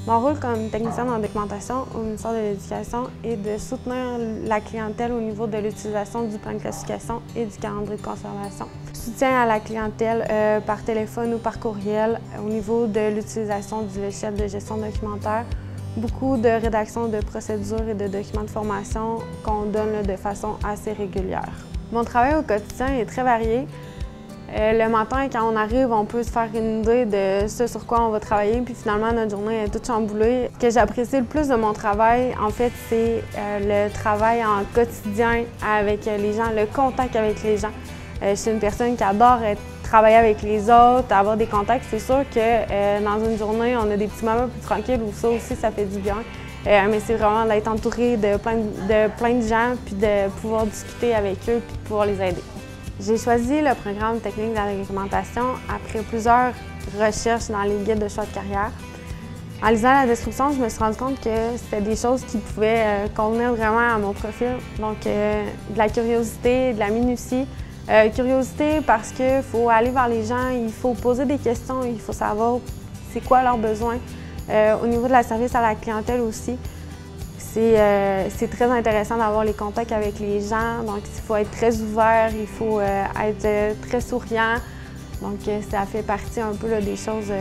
Mon rôle comme technicienne en documentation au ministère de l'Éducation est de soutenir la clientèle au niveau de l'utilisation du plan de classification et du calendrier de conservation. Soutien à la clientèle par téléphone ou par courriel au niveau de l'utilisation du logiciel de gestion documentaire. Beaucoup de rédaction de procédures et de documents de formation qu'on donne de façon assez régulière. Mon travail au quotidien est très varié. Le matin, quand on arrive, on peut se faire une idée de ce sur quoi on va travailler, puis finalement, notre journée est toute chamboulée. Ce que j'apprécie le plus de mon travail, en fait, c'est le travail en quotidien avec les gens, le contact avec les gens. Je suis une personne qui adore travailler avec les autres, avoir des contacts. C'est sûr que dans une journée, on a des petits moments plus tranquilles où ça aussi, ça fait du bien. Mais c'est vraiment d'être entouré de plein de gens, puis de pouvoir discuter avec eux, puis de pouvoir les aider. J'ai choisi le programme technique de la documentation après plusieurs recherches dans les guides de choix de carrière. En lisant la description, je me suis rendu compte que c'était des choses qui pouvaient convenir vraiment à mon profil. Donc, de la curiosité, de la minutie. Curiosité parce qu'il faut aller vers les gens, il faut poser des questions, il faut savoir c'est quoi leurs besoins. Au niveau de la service à la clientèle aussi, c'est très intéressant d'avoir les contacts avec les gens. Donc, il faut être très ouvert, il faut être très souriant. Donc, ça fait partie un peu là, des choses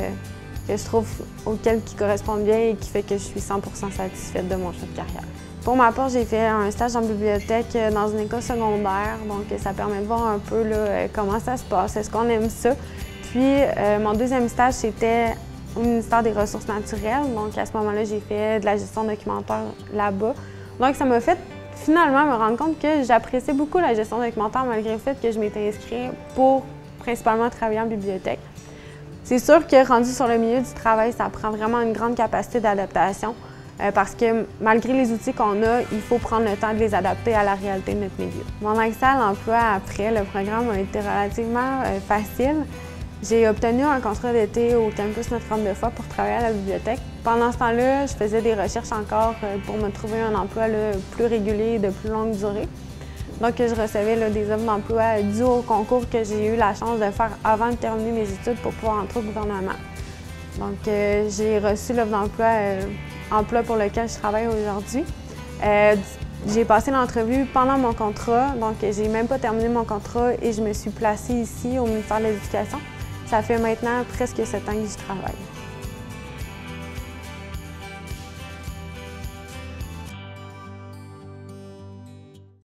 que je trouve auxquelles qui correspondent bien et qui fait que je suis 100% satisfaite de mon choix de carrière. Pour ma part, j'ai fait un stage en bibliothèque dans une école secondaire. Donc, ça permet de voir un peu là, comment ça se passe, est-ce qu'on aime ça. Puis, mon deuxième stage, c'était au ministère des Ressources naturelles. Donc, à ce moment-là, j'ai fait de la gestion documentaire là-bas. Donc, ça m'a fait finalement me rendre compte que j'appréciais beaucoup la gestion documentaire malgré le fait que je m'étais inscrite pour principalement travailler en bibliothèque. C'est sûr que rendu sur le milieu du travail, ça prend vraiment une grande capacité d'adaptation parce que malgré les outils qu'on a, il faut prendre le temps de les adapter à la réalité de notre milieu. Mon accès à l'emploi après le programme a été relativement facile. J'ai obtenu un contrat d'été au campus Notre-Dame-de-Foix pour travailler à la bibliothèque. Pendant ce temps-là, je faisais des recherches encore pour me trouver un emploi là, plus régulier et de plus longue durée. Donc, je recevais là, des offres d'emploi dues au concours que j'ai eu la chance de faire avant de terminer mes études pour pouvoir entrer au gouvernement. Donc, j'ai reçu l'offre d'emploi emploi pour lequel je travaille aujourd'hui. J'ai passé l'entrevue pendant mon contrat, donc j'ai même pas terminé mon contrat et je me suis placée ici au ministère de l'Éducation. Ça fait maintenant presque 7 ans que j'y travaille.